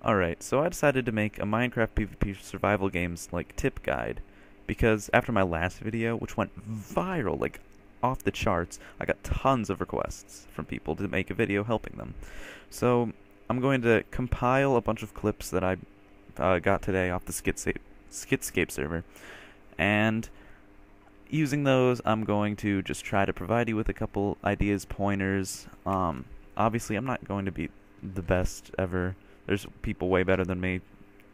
Alright, so I decided to make a Minecraft PvP survival games like tip guide because after my last video, which went viral, like off the charts, I got tons of requests from people to make a video helping them. So I'm going to compile a bunch of clips that I got today off the Skitscape server, and using those, I'm going to just try to provide you with a couple ideas, pointers. Obviously, I'm not going to be the best ever. There's people way better than me.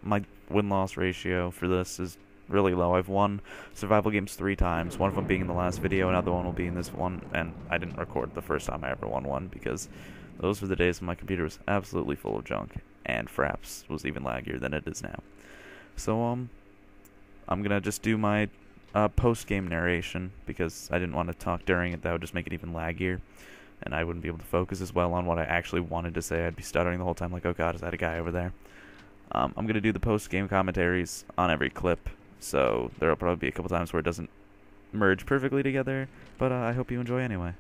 My win-loss ratio for this is really low. I've won survival games 3 times, one of them being in the last video, another one will be in this one, and I didn't record the first time I ever won one because those were the days when my computer was absolutely full of junk, and Fraps was even laggier than it is now. So, I'm gonna just do my post-game narration because I didn't want to talk during it. That would just make it even laggier, and I wouldn't be able to focus as well on what I actually wanted to say. I'd be stuttering the whole time like, oh god, is that a guy over there? I'm going to do the post-game commentaries on every clip, so there will probably be a couple times where it doesn't merge perfectly together, but I hope you enjoy anyway.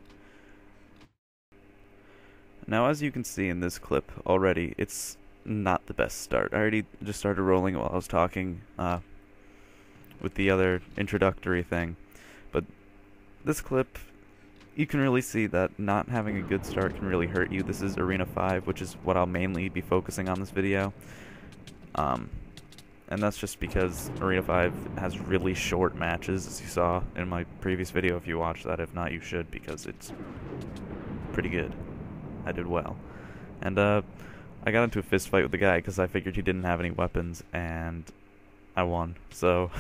Now, as you can see in this clip already, it's not the best start. I already just started rolling while I was talking with the other introductory thing, but this clip, you can really see that not having a good start can really hurt you. This is Arena 5, which is what I'll mainly be focusing on this video. And that's just because Arena 5 has really short matches, as you saw in my previous video. If you watched that, if not, you should, because it's pretty good. I did well. And I got into a fist fight with the guy because I figured he didn't have any weapons, and I won. So,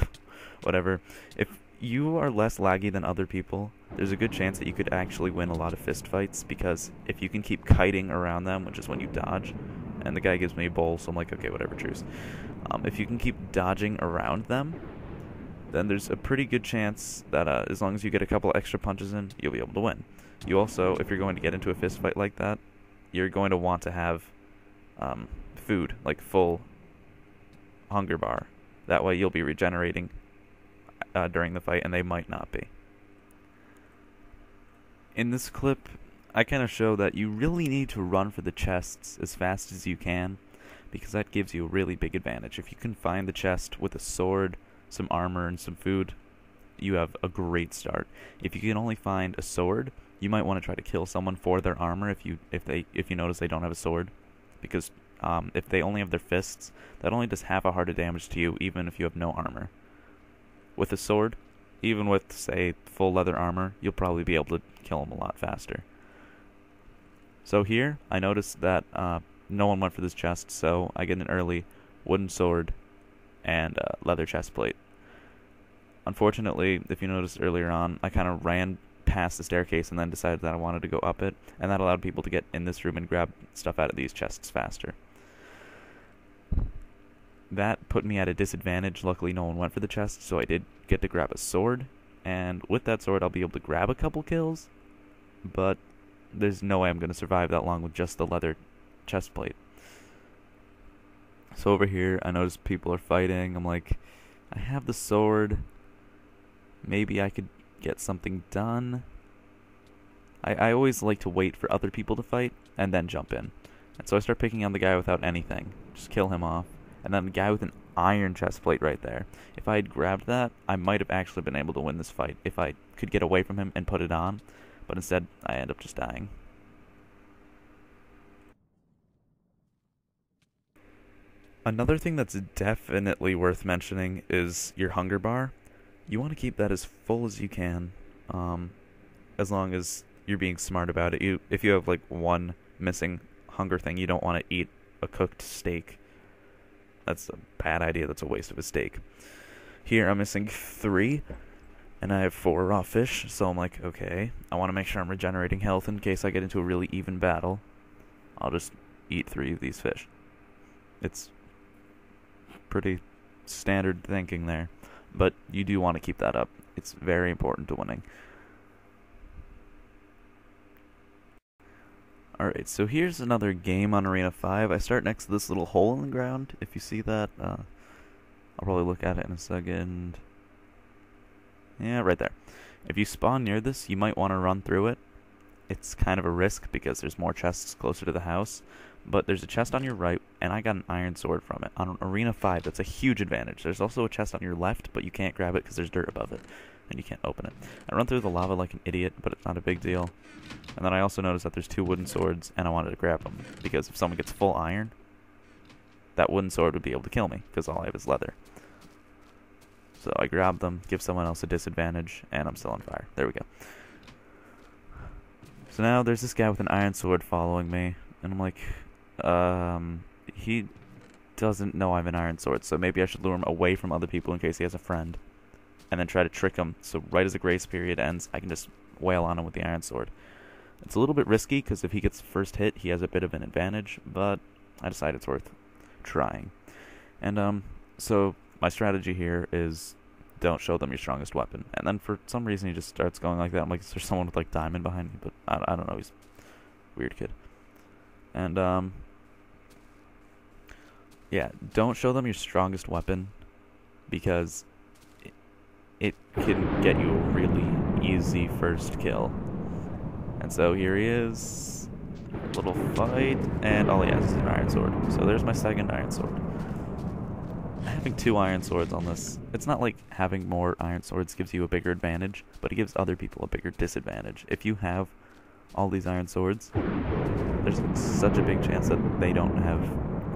whatever. If you are less laggy than other people, there's a good chance that you could actually win a lot of fist fights, because if you can keep kiting around them, which is when you dodge, and the guy gives me a bowl, so I'm like, okay, whatever, truce. If you can keep dodging around them, then there's a pretty good chance that as long as you get a couple extra punches in, you'll be able to win. You also, if you're going to get into a fist fight like that, you're going to want to have food, like full hunger bar. That way you'll be regenerating during the fight, and they might not be. In this clip, I kind of show that you really need to run for the chests as fast as you can, because that gives you a really big advantage. If you can find the chest with a sword, some armor, and some food, you have a great start. If you can only find a sword, you might want to try to kill someone for their armor if you notice they don't have a sword, because if they only have their fists, that only does half a heart of damage to you, even if you have no armor. With a sword, even with, say, full leather armor, you'll probably be able to kill them a lot faster. So here, I noticed that no one went for this chest, so I get an early wooden sword and leather chest plate. Unfortunately, if you noticed earlier on, I kind of ran past the staircase and then decided that I wanted to go up it, and that allowed people to get in this room and grab stuff out of these chests faster. That put me at a disadvantage. Luckily, no one went for the chest, so I did get to grab a sword, and with that sword, I'll be able to grab a couple kills, but there's no way I'm going to survive that long with just the leather chest plate. So over here, I notice people are fighting. I'm like, I have the sword. Maybe I could get something done. I always like to wait for other people to fight and then jump in. And so I start picking on the guy without anything. Just kill him off. And then the guy with an iron chest plate right there. If I had grabbed that, I might have actually been able to win this fight if I could get away from him and put it on. But instead, I end up just dying. Another thing that's definitely worth mentioning is your hunger bar. You want to keep that as full as you can, as long as you're being smart about it. If you have like one missing hunger thing, you don't want to eat a cooked steak. That's a bad idea. That's a waste of a steak. Here I'm missing 3, and I have 4 raw fish, so I'm like, okay, I want to make sure I'm regenerating health in case I get into a really even battle. I'll just eat 3 of these fish. It's pretty standard thinking there, but you do want to keep that up. It's very important to winning. Alright, so here's another game on Arena 5. I start next to this little hole in the ground. If you see that, I'll probably look at it in a second. Yeah, right there. If you spawn near this, you might want to run through it. It's kind of a risk because there's more chests closer to the house, but there's a chest on your right and I got an iron sword from it on Arena 5. That's a huge advantage. There's also a chest on your left, but you can't grab it because there's dirt above it, and you can't open it. I run through the lava like an idiot, but it's not a big deal. And then I also noticed that there's 2 wooden swords, and I wanted to grab them, because if someone gets full iron, that wooden sword would be able to kill me, because all I have is leather. So I grab them, give someone else a disadvantage, and I'm still on fire. There we go. So now there's this guy with an iron sword following me, and I'm like, he doesn't know I have an iron sword, so maybe I should lure him away from other people in case he has a friend, and then try to trick him, so right as the grace period ends, I can just wail on him with the iron sword. It's a little bit risky, because if he gets first hit, he has a bit of an advantage, but I decided it's worth trying. And, so my strategy here is don't show them your strongest weapon. And then for some reason he just starts going like that. I'm like, is there someone with like diamond behind me? But I don't know, he's a weird kid. And yeah, don't show them your strongest weapon, because it can get you a really easy first kill. And so here he is, little fight, and all he has is an iron sword. So there's my second iron sword. Having 2 iron swords on this, it's not like having more iron swords gives you a bigger advantage, but it gives other people a bigger disadvantage. If you have all these iron swords, there's such a big chance that they don't have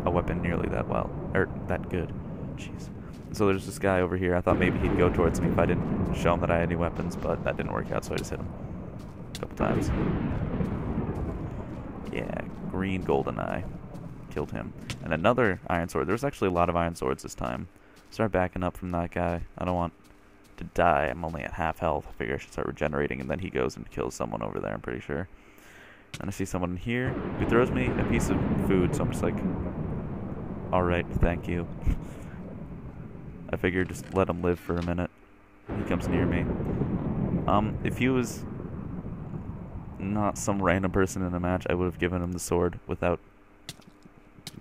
a weapon nearly that well, or that good. Jeez. So there's this guy over here. I thought maybe he'd go towards me if I didn't show him that I had any weapons, but that didn't work out, so I just hit him a couple times. Yeah, green golden eye. Killed him. And another iron sword. There's actually a lot of iron swords this time. Start backing up from that guy. I don't want to die. I'm only at half health. I figure I should start regenerating, and then he goes and kills someone over there, I'm pretty sure. And I see someone in here who throws me a piece of food, so I'm just like, alright, thank you. I figured just let him live for a minute. He comes near me. If he was not some random person in a match, I would have given him the sword without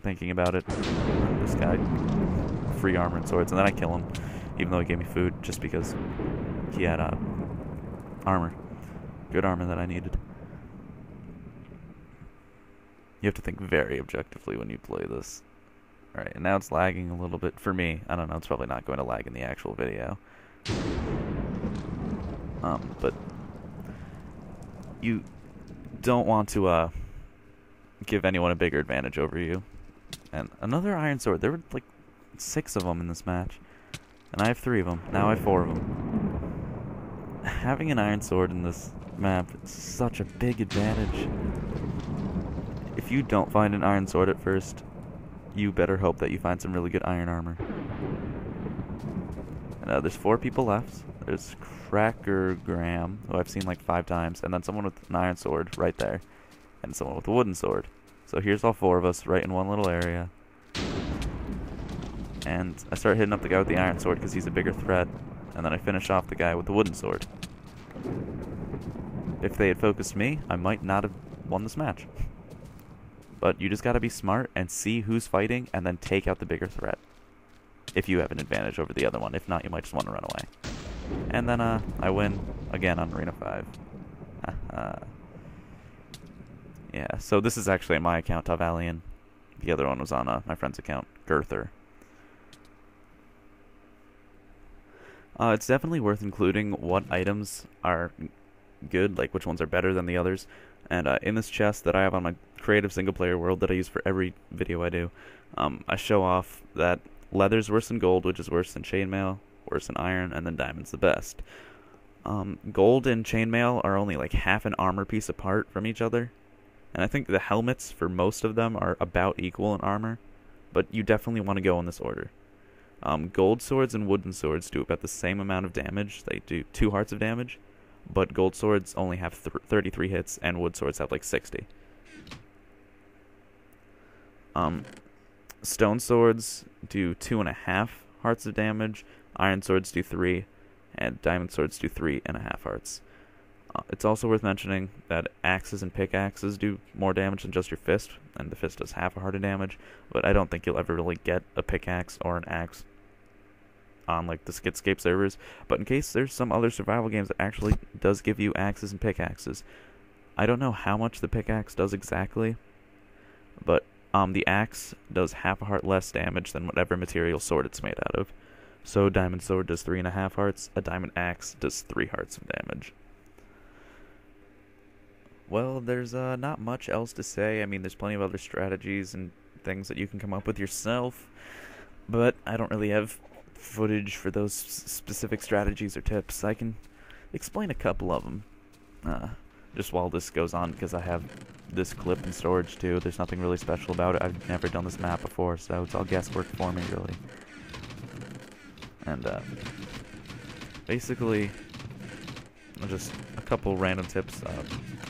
thinking about it. This guy, free armor and swords, and then I kill him, even though he gave me food, just because he had armor. Good armor that I needed. You have to think very objectively when you play this. Alright, and now it's lagging a little bit for me. I don't know, it's probably not going to lag in the actual video. But you don't want to give anyone a bigger advantage over you. And another iron sword. There were like 6 of them in this match, and I have 3 of them. Now I have 4 of them. Having an iron sword in this map is such a big advantage. If you don't find an iron sword at first, you better hope that you find some really good iron armor. And there's 4 people left. There's Cracker Graham, who I've seen like 5 times, and then someone with an iron sword right there, and someone with a wooden sword. So here's all 4 of us right in one little area. And I start hitting up the guy with the iron sword because he's a bigger threat, and then I finish off the guy with the wooden sword. If they had focused me, I might not have won this match. But you just gotta be smart and see who's fighting and then take out the bigger threat, if you have an advantage over the other one. If not, you might just want to run away. And then I win again on Arena 5. Yeah, so this is actually my account, Tavalian. The other one was on my friend's account, Girther. It's definitely worth including what items are good, like which ones are better than the others. And in this chest that I have on my creative single-player world that I use for every video I do, I show off that leather's worse than gold, which is worse than chainmail, worse than iron, and then diamond's the best. Gold and chainmail are only like half an armor piece apart from each other. And I think the helmets for most of them are about equal in armor, but you definitely want to go in this order. Gold swords and wooden swords do about the same amount of damage. They do 2 hearts of damage, but gold swords only have 33 hits, and wood swords have like 60. Stone swords do 2.5 hearts of damage, iron swords do 3, and diamond swords do 3.5 hearts. It's also worth mentioning that axes and pickaxes do more damage than just your fist, and the fist does half a heart of damage, but I don't think you'll ever really get a pickaxe or an axe on like the Skitscape servers. But in case there's some other survival games that actually does give you axes and pickaxes, I don't know how much the pickaxe does exactly, but The axe does half a heart less damage than whatever material sword it's made out of. So diamond sword does 3.5 hearts. A diamond axe does 3 hearts of damage. Well, there's not much else to say. I mean, there's plenty of other strategies and things that you can come up with yourself, but I don't really have footage for those specific strategies or tips. I can explain a couple of them, just while this goes on, because I have this clip in storage too. There's nothing really special about it. I've never done this map before, so it's all guesswork for me, really. And basically, just a couple random tips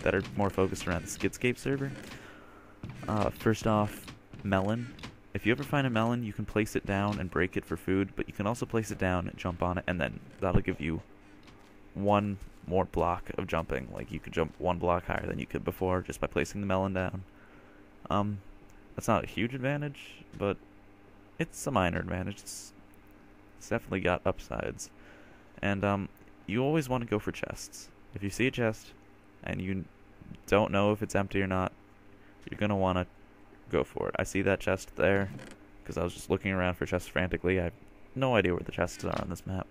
that are more focused around the Skidscape server. First off, melon. If you ever find a melon, you can place it down and break it for food, but you can also place it down and jump on it, and then that'll give you one more block of jumping. Like, you could jump 1 block higher than you could before just by placing the melon down. That's not a huge advantage, but it's a minor advantage. It's definitely got upsides. And you always want to go for chests. If you see a chest and you don't know if it's empty or not, you're going to want to go for it. I see that chest there because I was just looking around for chests frantically. I have no idea where the chests are on this map.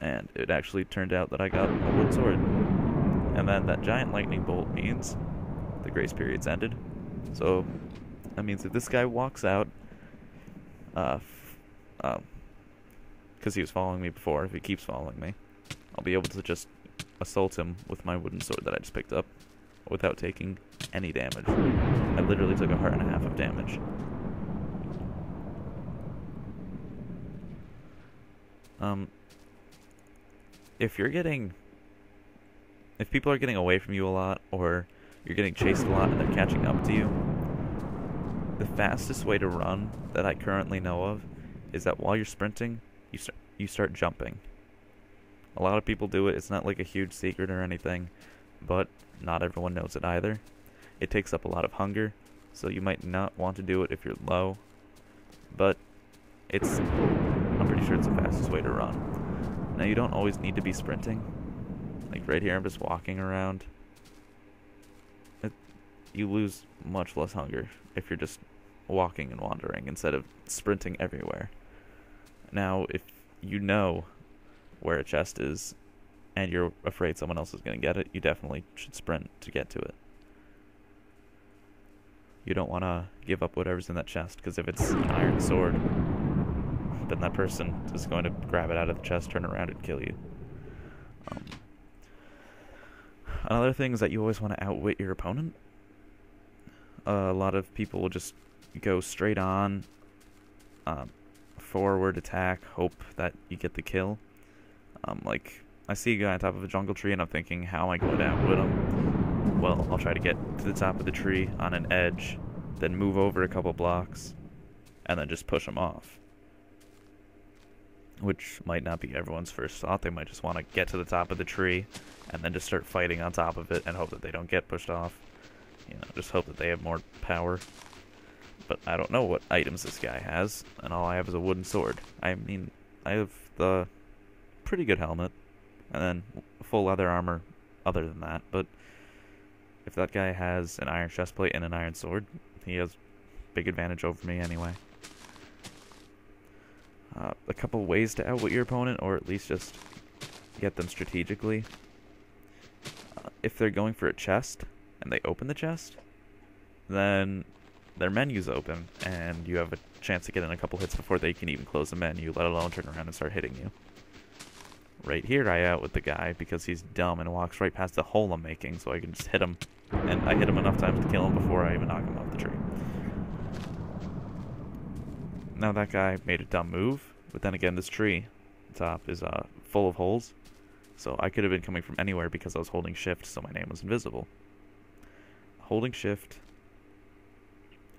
And it actually turned out that I got a wood sword. And then that giant lightning bolt means the grace period's ended. So that means if this guy walks out, because he was following me before, if he keeps following me, I'll be able to just assault him with my wooden sword that I just picked up without taking any damage. I literally took 1.5 hearts of damage. If people are getting away from you a lot, or you're getting chased a lot and they're catching up to you, the fastest way to run that I currently know of is that while you're sprinting, you start jumping. A lot of people do it. It's not like a huge secret or anything, but not everyone knows it either. It takes up a lot of hunger, so you might not want to do it if you're low, but I'm pretty sure it's the fastest way to run. Now, you don't always need to be sprinting. Like right here, I'm just walking around. You lose much less hunger if you're just walking and wandering instead of sprinting everywhere. Now, if you know where a chest is and you're afraid someone else is going to get it, you definitely should sprint to get to it. You don't want to give up whatever's in that chest, because if it's an iron sword, then that person is going to grab it out of the chest, turn around, and kill you. Another thing is that you always want to outwit your opponent. A lot of people will just go straight on, forward attack, hope that you get the kill. Like, I see a guy on top of a jungle tree and I'm thinking, how am I going to outwit him? Well, I'll try to get to the top of the tree on an edge, then move over a couple blocks, and then just push him off. Which might not be everyone's first thought. They might just want to get to the top of the tree and then just start fighting on top of it and hope that they don't get pushed off. You know, just hope that they have more power. But I don't know what items this guy has, and all I have is a wooden sword. I mean, I have the pretty good helmet, and then full leather armor other than that, but if that guy has an iron chestplate and an iron sword, he has big advantage over me anyway. A couple ways to outwit your opponent, or at least just get them strategically. If they're going for a chest, and they open the chest, then their menu's open, and you have a chance to get in a couple hits before they can even close the menu, let alone turn around and start hitting you. Right here, I outwit the guy because he's dumb and walks right past the hole I'm making, so I can just hit him, and I hit him enough times to kill him before I even knock him off the tree. Now, that guy made a dumb move, but then again, this tree top is full of holes, so I could have been coming from anywhere because I was holding shift, so my name was invisible. Holding shift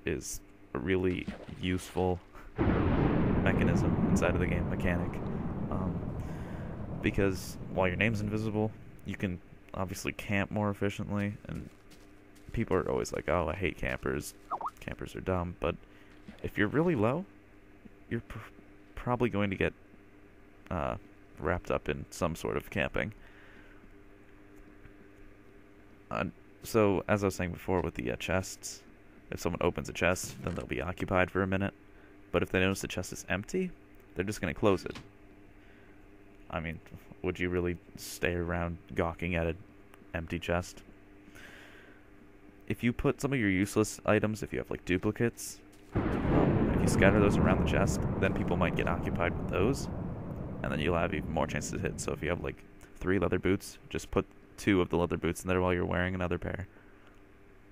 is a really useful mechanism inside of the game mechanic, because while your name's invisible, you can obviously camp more efficiently, and people are always like, oh, I hate campers. Campers are dumb, but if you're really low, you're probably going to get wrapped up in some sort of camping. So, as I was saying before with the chests, If someone opens a chest, then they'll be occupied for a minute. But if they notice the chest is empty, they're just going to close it. I mean, would you really stay around gawking at an empty chest? If you put some of your useless items, if you have like duplicates, if you scatter those around the chest, then people might get occupied with those, and then you'll have even more chances to hit. So if you have like 3 leather boots, just put 2 of the leather boots in there while you're wearing another pair.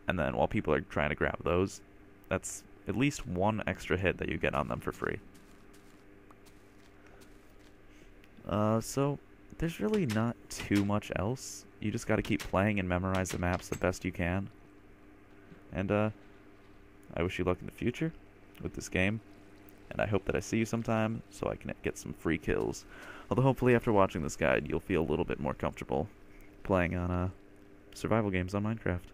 And then while people are trying to grab those, that's at least 1 extra hit that you get on them for free. So there's really not too much else. You just gotta keep playing and memorize the maps the best you can. And I wish you luck in the future with this game. And I hope that I see you sometime so I can get some free kills. Although hopefully after watching this guide, you'll feel a little bit more comfortable playing on survival games on Minecraft.